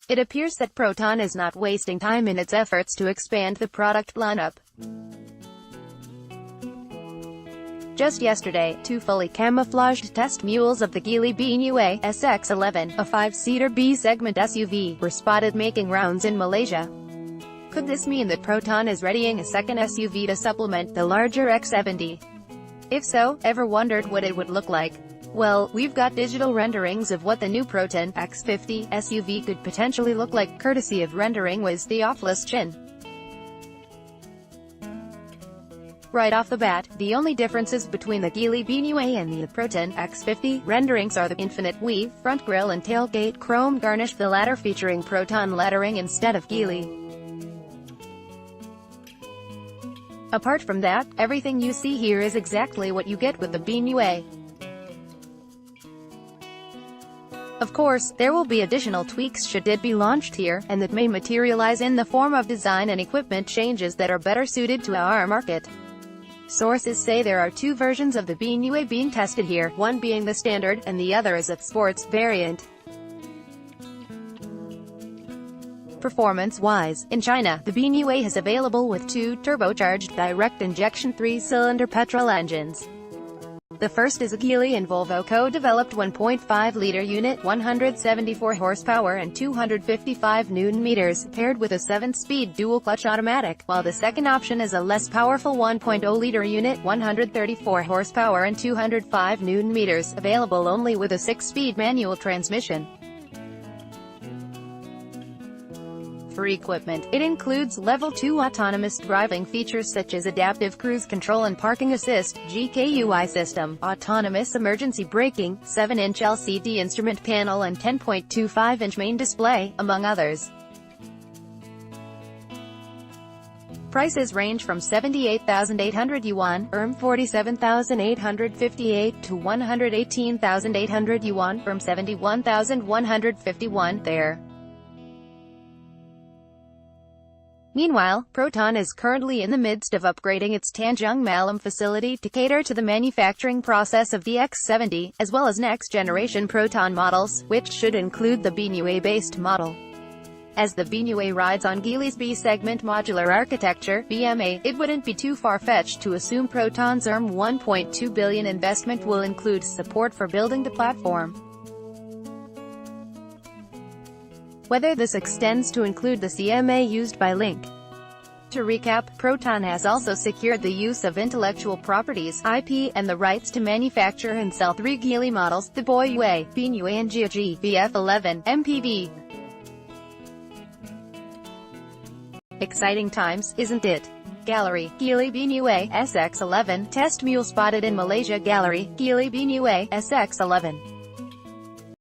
It appears that Proton is not wasting time in its efforts to expand the product lineup. Just yesterday, two fully camouflaged test mules of the Geely BNUA SX11, a 5-seater B-segment SUV, were spotted making rounds in Malaysia. Could this mean that Proton is readying a second SUV to supplement the larger X70? If so, ever wondered what it would look like? Well, we've got digital renderings of what the new Proton X50 SUV could potentially look like, courtesy of Rendering Wiz Theophilus Chin. Right off the bat, the only differences between the Geely BNUA and the Proton X50 renderings are the infinite weave, front grille and tailgate chrome garnish, the latter featuring Proton lettering instead of Geely. Apart from that, everything you see here is exactly what you get with the BNUA. Of course, there will be additional tweaks should it be launched here, and that may materialize in the form of design and equipment changes that are better suited to our market. Sources say there are two versions of the BNUA being tested here, one being the standard, and the other is a sports variant. Performance-wise, in China, the BNUA is available with two turbocharged direct-injection 3-cylinder petrol engines. The first is a Geely and Volvo co-developed 1.5-liter unit, 174 horsepower and 255 Nm, paired with a 7-speed dual-clutch automatic, while the second option is a less powerful 1.0-liter unit, 134 horsepower and 205 Nm, available only with a 6-speed manual transmission. For equipment, it includes Level 2 autonomous driving features such as adaptive cruise control and parking assist, GKUI system, autonomous emergency braking, 7-inch LCD instrument panel and 10.25-inch main display, among others. Prices range from 78,800 yuan, ERM 47,858, to 118,800 yuan, ERM 71,151, there. Meanwhile, Proton is currently in the midst of upgrading its Tanjung Malam facility to cater to the manufacturing process of the X70, as well as next-generation Proton models, which should include the BNUA-based model. As the BNUA rides on Geely's B-segment modular architecture (BMA), it wouldn't be too far-fetched to assume Proton's ERM 1.2 billion investment will include support for building the platform. Whether this extends to include the CMA used by Link. To recap, Proton has also secured the use of intellectual properties (IP) and the rights to manufacture and sell 3 Geely models, the BNUA, BNUA and GG, BF11, MPV. Exciting times, isn't it? Gallery, Geely BNUA SX11, test mule spotted in Malaysia. Gallery, Geely BNUA SX11.